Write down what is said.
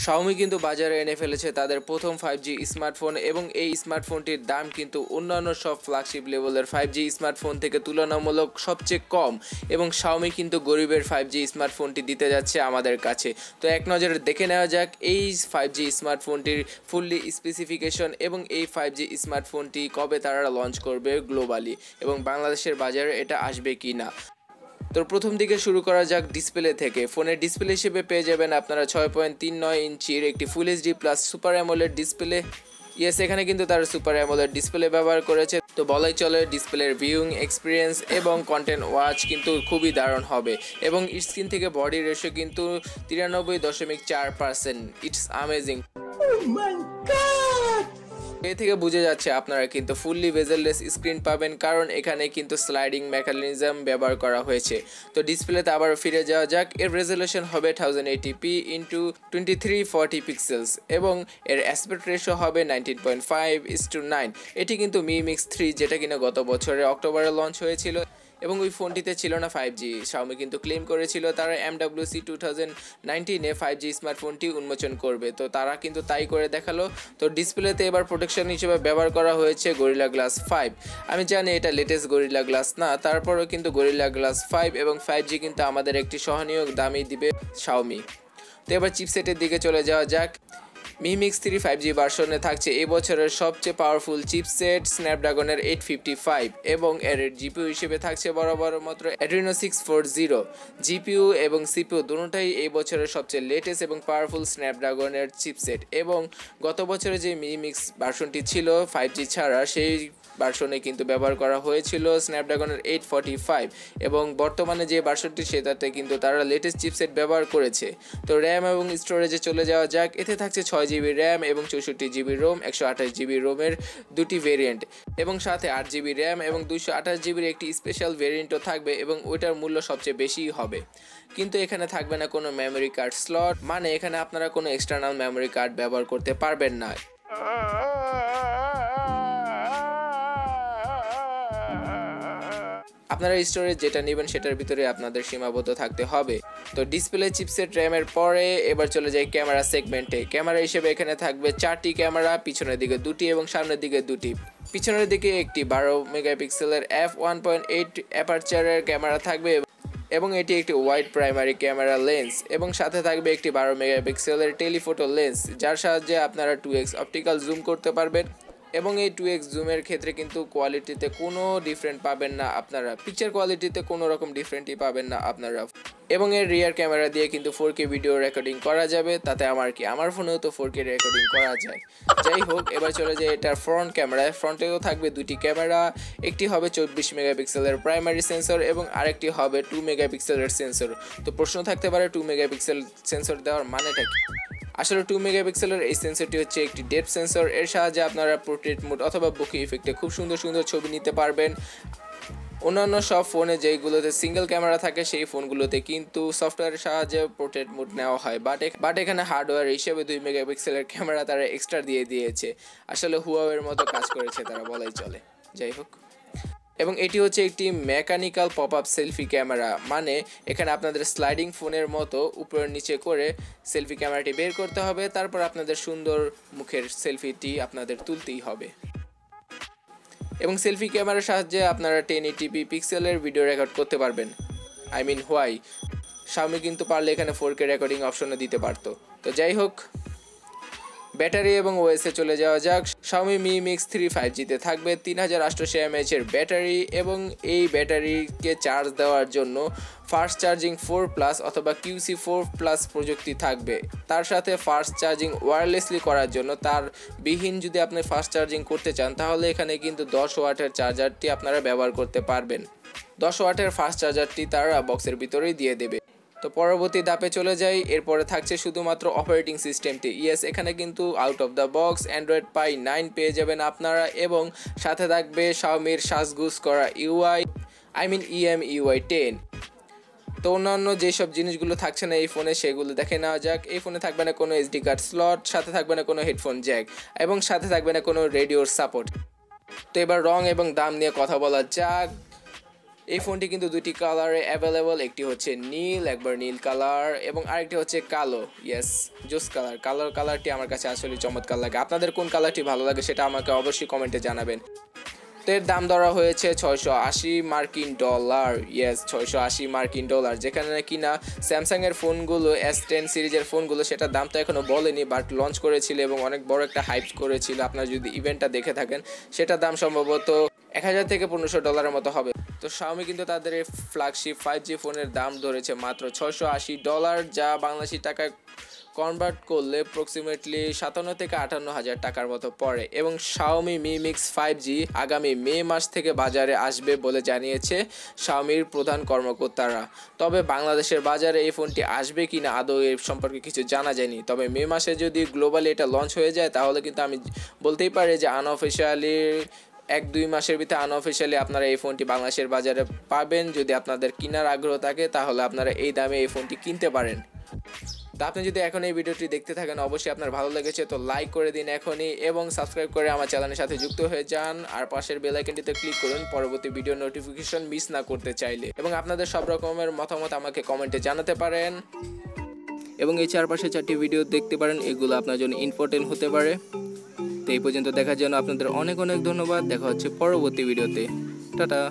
Xiaomi কিন্তু বাজারে এনে ফেলেছে তাদের প্রথম 5G স্মার্টফোন এবং এই স্মার্টফোনটির দাম কিন্তু অন্যান্য সব ফ্ল্যাগশিপ লেভেলের 5G স্মার্টফোন থেকে তুলনামূলক সবচেয়ে কম এবং Xiaomi কিন্তু গরিবের 5G স্মার্টফোনটি দিতে যাচ্ছে আমাদের কাছে। তো এক নজরে দেখে নেওয়া যাক এই 5G স্মার্টফোনটির ফুললি স্পেসিফিকেশন এবং এই 5G স্মার্টফোনটি কবে তারা লঞ্চ করবে গ্লোবালি এবং বাংলাদেশের বাজারে এটা আসবে কি না। তো প্রথম দিকে শুরু করা যাক ডিসপ্লে থেকে। ফোনের ডিসপ্লে হিসেবে পেয়ে যাবেন আপনারা 6.39 ইঞ্চির একটি full HD plus super AMOLED display. Yes, এখানে কিন্তু তারা সুপার অ্যামোলেড ডিসপ্লে ব্যবহার করেছে। তো বলাই চলে ডিসপ্লের ভিউইং এক্সপিরিয়েন্স এবং কন্টেন্ট ওয়াচ কিন্তু খুবই দারুণ হবে এবং স্ক্রিন থেকে বডি রেশিও কিন্তু 93.4%। It's amazing. এই থেকে বুঝে যাচ্ছে আপনারা কিন্তু ফুললি বেজেললেস স্ক্রিন পাবেন, কারণ এখানে কিন্তু স্লাইডিং মেকানিজম ব্যবহার করা হয়েছে। তো ডিসপ্লেতে আবার ফিরে যাওয়া যাক। এর রেজলিউশন হবে 1080p ইন্টু 2340 পিক্সেলস এবং এর অ্যাসপেক্ট রেশিও হবে 19.5:9। এটি কিন্তু Mi Mix 3, যেটা কিনা গত বছরের অক্টোবরে লঞ্চ হয়েছিল এবং ওই ফোনটিতে ছিল না 5G। Xiaomi কিন্তু ক্লেম করেছিল তারা MWC 2019-এ 5G স্মার্টফোনটি উন্মোচন করবে, তো তারা কিন্তু তাই করে দেখালো। তো ডিসপ্লেতে এবার প্রোটেকশন হিসেবে ব্যবহার করা হয়েছে গরিলা গ্লাস 5। আমি জানি এটা লেটেস্ট গরিলা গ্লাস না, তারপরেও কিন্তু গরিলা গ্লাস 5 এবং 5G কিন্তু আমাদের একটি সহনীয় দামই দিবে Xiaomi। তো এবার চিপসেটের দিকে চলে যাওয়া যাক। Mi Mix 3 5G ভার্সনে থাকছে এই বছরের সবচেয়ে পাওয়ারফুল চিপসেট স্ন্যাপড্রাগনের 855 এবং এর জিপিইউ হিসেবে থাকছে বরাবর মাত্র Adreno 640। জিপিইউ এবং সিপিইউ দুটোটাই এই বছরের সবচেয়ে লেটেস্ট এবং পাওয়ারফুল স্ন্যাপড্রাগনের চিপসেট এবং গত বছরে যে Mi Mix ভার্সনটি ছিল 5G ছাড়া সেই ভার্সনে কিন্তু ব্যবহার করা হয়েছিল স্ন্যাপড্রাগনের 845 এবং বর্তমানে যে ভার্সনটি সেটাতে কিন্তু তারা লেটেস্ট চিপসেট ব্যবহার করেছে। তো র্যাম এবং স্টোরেজে চলে যাওয়া যাক। এতে থাকছে 6GB র্যাম এবং 64GB রোম, 128GB রোমের দুটি ভেরিয়েন্ট এবং সাথে 8GB র্যাম এবং 228GBর একটি স্পেশাল ভেরিয়েন্টও থাকবে এবং ওইটার মূল্য সবচেয়ে বেশিই হবে। কিন্তু এখানে থাকবে না কোনো মেমোরি কার্ড স্লট, মানে এখানে আপনারা কোনো এক্সটার্নাল মেমোরি কার্ড ব্যবহার করতে পারবেন না। আপনারা স্টোরেজ যেটা নেবেন সেটার ভিতরে আপনাদের সীমাবদ্ধ থাকতে হবে। তো ডিসপ্লে, চিপসেট, র্যামের পরে এবার চলে যাই ক্যামেরা সেগমেন্টে। ক্যামেরা হিসেবে এখানে থাকবে 4টি ক্যামেরা, পিছনের দিকে 2টি এবং সামনের দিকে 2টি। পিছনের দিকে একটি 12 মেগাপিক্সেলের f1.8 অ্যাপারচারের ক্যামেরা থাকবে এবং এটি একটি ওয়াইড প্রাইমারি ক্যামেরা লেন্স এবং সাথে থাকবে একটি 12 মেগাপিক্সেলের টেলিফোটো লেন্স, যার সাহায্যে আপনারা 2x অপটিক্যাল জুম করতে পারবেন এবং এই 2x জুমের ক্ষেত্রে কিন্তু কোয়ালিটিতে কোনো ডিফারেন্ট পাবেন না আপনারা, পিকচার কোয়ালিটিতে কোনো রকম ডিফারেন্টই পাবেন না আপনারা। এবং এর রিয়ার ক্যামেরা দিয়ে কিন্তু 4K ভিডিও রেকর্ডিং করা যাবে, তাতে আমার ফোনেও তো 4K রেকর্ডিং করা যায়। যাই হোক, এবার চলে যায় এটার ফ্রন্ট ক্যামেরায়। ফ্রন্টেও থাকবে 2টি ক্যামেরা, একটি হবে 24 মেগাপিক্সেলের প্রাইমারি সেন্সর এবং আরেকটি হবে 2 মেগাপিক্সেলের সেন্সর। তো প্রশ্ন থাকতে পারে 2 মেগাপিক্সেল সেন্সর দেওয়ার মানেটা কি? আসলে 2 মেগাপিক্সেলের এই সেন্সরটি হচ্ছে একটি ডেপথ সেন্সর। এর সাহায্যে আপনারা পোর্ট্রেট মোড অথবা বুকে ইফেক্টে খুব সুন্দর সুন্দর ছবি নিতে পারবেন। অন্যান্য সব ফোনে যেগুলোতে সিঙ্গেল ক্যামেরা থাকে সেই ফোনগুলোতে কিন্তু সফটওয়্যারের সাহায্যে পোর্ট্রেট মোড নেওয়া হয়, বাট এখানে হার্ডওয়্যার হিসেবে 2 মেগাপিক্সেলের ক্যামেরা তারা এক্সট্রা দিয়ে দিয়েছে। আসলে হুয়াওয়ের মতো কাজ করেছে তারা, বলাই চলে। যাই হোক, এবং এটি হচ্ছে একটি mechanical pop up selfie camera, মানে এখানে আপনাদের স্লাইডিং ফোনের মতো উপরের নিচে করে সেলফি ক্যামেরাটি বের করতে হবে, তারপর আপনাদের সুন্দর মুখের সেলফিটি আপনাদের তুলতেই হবে। এবং সেলফি ক্যামেরার সাহায্যে আপনারা 1080p পিক্সেলের ভিডিও রেকর্ড করতে পারবেন। হোয়াই Xiaomi কিন্তু পারলে এখানে 4K রেকর্ডিং অপশনও দিতে পারতো। তো যাই হোক, ব্যাটারি এবং ওএসে চলে যাওয়া যাক। Xiaomi Mi Mix 3 5Gতে থাকবে 3800 mAh এর ব্যাটারি এবং এই ব্যাটারিকে চার্জ দেওয়ার জন্য ফাস্ট চার্জিং 4+ অথবা QC4+ প্রযুক্তি থাকবে। তার সাথে ফাস্ট চার্জিং ওয়্যারলেসলি করার জন্য তার বিহীন যদি আপনি ফাস্ট চার্জিং করতে চান তাহলে এখানে কিন্তু 10 ওয়াটের চার্জারটি আপনারা ব্যবহার করতে পারবেন। 10 ওয়াটের ফাস্ট চার্জারটি তারা বক্সের ভিতরেই দিয়ে দেবে। তো পরবর্তী ধাপে চলে যাই। এরপরে থাকছে শুধুমাত্র অপারেটিং সিস্টেমটি। ইয়েস, এখানে কিন্তু out of the box Android পাই 9 পেয়ে যাবেন আপনারা এবং সাথে থাকবে Xiaomiর সাজগুজ করা EMUI 10। তো অন্যান্য যেসব জিনিসগুলো থাকছে না এই ফোনে সেগুলো দেখে নেওয়া যাক। এই ফোনে থাকবে না কোনো SD কার্ড স্লট, সাথে থাকবে না কোনো হেডফোন জ্যাক এবং সাথে থাকবে না কোনো রেডিওর সাপোর্ট। তো এবার রং এবং দাম নিয়ে কথা বলা যাক। এই ফোনটি কিন্তু দুটি কালারে অ্যাভেলেবল, একটি হচ্ছে নীল, একবার নীল কালার, এবং আরেকটি হচ্ছে কালো। ইয়েস, জোস কালারটি আমার কাছে আসলে চমৎকার লাগে। আপনাদের কোন কালারটি ভালো লাগে সেটা আমাকে অবশ্যই কমেন্টে জানাবেন। তো এর দাম ধরা হয়েছে $680। ইয়েস, $680, যেখানে কিনা স্যামসাংয়ের ফোনগুলো S10 সিরিজের ফোনগুলো সেটার দাম তো এখনও বলেনি, বাট লঞ্চ করেছিল এবং অনেক বড় একটা হাইপ করেছিল। আপনারা যদি ইভেন্টটা দেখে থাকেন সেটার দাম সম্ভবত $1000 থেকে $1500 মতো হবে। তো Xiaomi কিন্তু তাদের এই ফ্ল্যাগশিপ 5G ফোনের দাম ধরেছে মাত্র $680, যা বাংলাদেশি টাকায় কনভার্ট করলে অ্যাপ্রক্সিমেটলি 57 থেকে 58 হাজার টাকার মতো পড়ে। এবং Xiaomi Mi Mix 5G আগামী মে মাস থেকে বাজারে আসবে বলে জানিয়েছে Xiaomiর প্রধান কর্মকর্তারা। তবে বাংলাদেশের বাজারে এই ফোনটি আসবে কি না আদৌ এর সম্পর্কে কিছু জানা যায়নি। তবে মে মাসে যদি গ্লোবালি এটা লঞ্চ হয়ে যায় তাহলে কিন্তু আমি বলতেই পারি যে আনঅফিশিয়ালি 1-2 মাসের ভিতরে আনঅফিশিয়ালি আপনারা এই ফোনটি বাংলাদেশের বাজারে পাবেন। যদি আপনাদের কেনার আগ্রহ থাকে তাহলে আপনারা এই দামে এই ফোনটি কিনতে পারেন। তো আপনি যদি এখন এই ভিডিওটি দেখতে থাকেন, অবশ্যই আপনার ভালো লেগেছে তো লাইক করে দিন এখনই, এবং সাবস্ক্রাইব করে আমার চ্যানেলের সাথে যুক্ত হয়ে যান। আর পাশের বেল আইকনটিতে ক্লিক করুন পরবর্তী ভিডিও নোটিফিকেশন মিস না করতে চাইলে। এবং আপনাদের সব রকমের মতামত আমাকে কমেন্টে জানাতে পারেন। এবং এই চারপাশে 4টি ভিডিও দেখতে পারেন, এগুলো আপনার জন্য ইম্পর্টেন্ট হতে পারে। তো এই পর্যন্ত দেখার জন্য আপনাদের অনেক অনেক ধন্যবাদ। দেখা হচ্ছে পরবর্তী ভিডিওতে। টাটা।